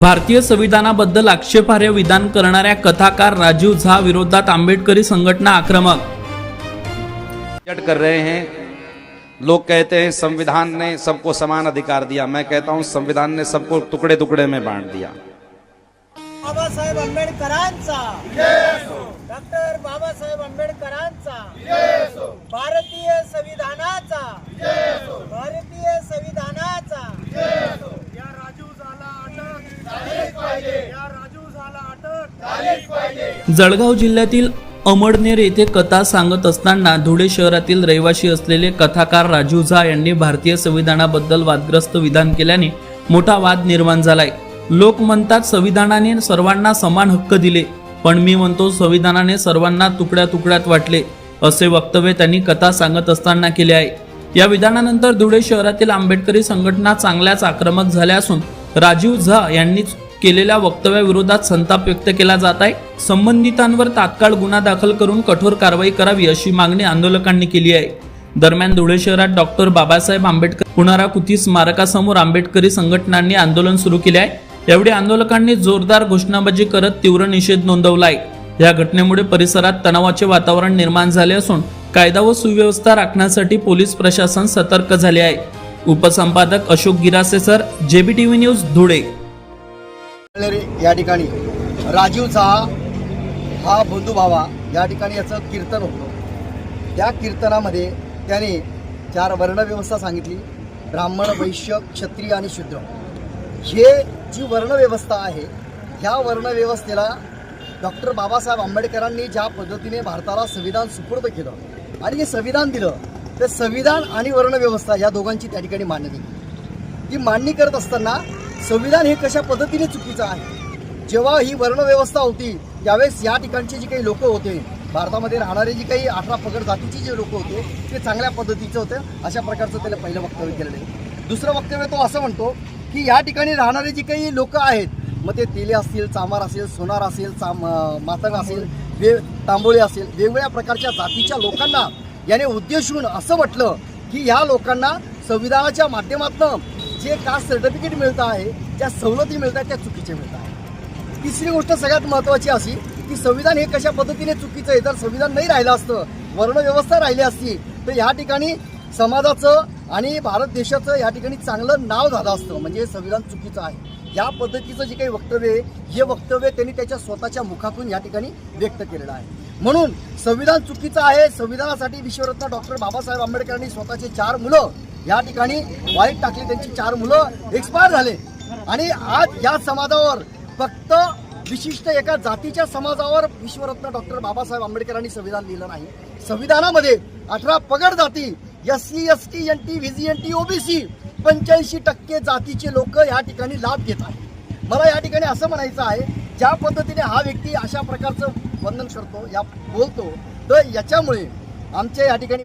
भारतीय संविधानाबद्दल आक्षेपार्ह विधान करणाऱ्या कथाकार राजीव झा विरोधात आंबेडकरी संघटना आक्रमक कर रहे हैं। लोग कहते हैं संविधान ने सबको समान अधिकार दिया। मैं कहता हूं संविधान ने सबको टुकड़े टुकड़े में बांट दिया। बाबासाहेब आंबेडकरांचा डॉक्टर बाबासाहेब आंबेडकरांचा भारतीय संविधानाचा भारतीय संविधानाचा या राजू झाला अटक झालीच पाहिजे। या राजू झाला अटक झालीच पाहिजे। जळगाव जिल्ह्यातील अमळनेर येथे कथा सांगत असताना धुळे शहरातील रहिवासी असलेले कथाकार राजीव झा यांनी भारतीय संविधानाबद्दल वादग्रस्त विधान केल्याने मोठा वाद निर्माण झालाय। लोक म्हणतात संविधानाने सर्वांना समान हक्क दिले, पण मी म्हणतो संविधानाने सर्वांना तुकड्या तुकड्यात वाटले, असे वक्तव्य त्यांनी कथा सांगत असताना केले आहे। या विधानानंतर धुळे शहरातील आंबेडकरी संघटना चांगल्याच आक्रमक झाल्या असून राजीव झा यांनी केलेल्या वक्तव्याविरोधात संताप व्यक्त केला जात आहे। संबंधितांवर तात्काळ गुन्हा दाखल करून कठोर कारवाई करावी अशी मागणी आंदोलकांनी केली आहे। दरम्यान धुळे शहरात डॉक्टर बाबासाहेब आंबेडकर पुनराकृती स्मारकासमोर आंबेडकरी संघटनांनी आंदोलन सुरू केले आहे। यावेळी आंदोलकांनी जोरदार घोषणाबाजी करत तीव्र निषेध नोंदवलाय। या घटनेमुळे परिसरात तणावाचे वातावरण निर्माण झाले असून कायदा व सुव्यवस्था राखण्यासाठी पोलीस प्रशासन सतर्क झाले आहे। उपसंपादक अशोक गिरासे सर, जेबीटीव्ही न्यूज, धुळे। या ठिकाणी राजीव झा हा बंधू भावा या ठिकाणी याचं कीर्तन होतं। त्या कीर्तनामध्ये त्याने 4 वर्णव्यवस्था सांगितली, ब्राह्मण, वैश्य, क्षत्रिय आणि शूद्र। हे जी वर्णव्यवस्था आहे ह्या वर्णव्यवस्थेला डॉक्टर बाबासाहेब आंबेडकरांनी ज्या पद्धतीने भारताला संविधान सुपूर्द केलं आणि हे संविधान दिलं, ते संविधान आणि वर्णव्यवस्था या दोघांची त्या ठिकाणी मांडणी ती मांडणी करत असताना संविधान हे कशा पद्धतीने चुकीचं आहे। जेव्हा ही वर्णव्यवस्था होती त्यावेळेस या ठिकाणचे जे काही लोक होते, भारतामध्ये राहणारे जे काही 18 पगड जातीचे जे लोक होते ते चांगल्या पद्धतीचे होते, अशा प्रकारचं त्याला पहिलं वक्तव्य केलेलं आहे। दुसरं वक्तव्य तो असं म्हणतो की या ठिकाणी राहणारे जे काही लोक आहेत, मग ते तेले असतील, चामार असेल, सोनार असेल, मातंग असेल, तांबोळे असेल, वेगवेगळ्या प्रकारच्या जातीच्या लोकांना याने उद्देशून असं म्हटलं की या लोकांना संविधानाच्या माध्यमातून जे कास्ट सर्टिफिकेट मिळतं आहे, ज्या सवलती मिळत आहेत त्या चुकीचे मिळत आहेत। तिसरी गोष्ट सगळ्यात महत्त्वाची अशी की संविधान हे कशा पद्धतीने चुकीचं आहे। जर संविधान नाही राहिलं असतं, वर्णव्यवस्था राहिली असती, तर या ठिकाणी समाजाचं आणि भारत देशाचं या ठिकाणी चांगलं नाव झालं असतं। म्हणजे संविधान चुकीचं आहे या पद्धतीचं जे काही वक्तव्य आहे, हे वक्तव्य त्यांनी त्याच्या स्वतःच्या मुखातून या ठिकाणी व्यक्त केलेलं आहे। म्हणून संविधान चुकीचं आहे। संविधानासाठी विश्वरत्न डॉक्टर बाबासाहेब आंबेडकरांनी स्वतःचे 4 मुलं या ठिकाणी वाईट टाकली, त्यांची 4 मुलं एक्सपायर झाले आणि आज या समाजावर फक्त विशिष्ट एका जातीच्या समाजावर विश्वरत्न डॉक्टर बाबासाहेब आंबेडकरांनी संविधान लिहिलं नाही। संविधानामध्ये 18 पगड जाती, SC, ST, NT, VGNT, OBC 85% जातीचे लोक या ठिकाणी लाभ घेत आहेत। मला या ठिकाणी असं म्हणायचं आहे, ज्या पद्धतीने हा व्यक्ती अशा प्रकारचं वर्णन करतो, या बोलतो, तर याच्यामुळे आमच्या या ठिकाणी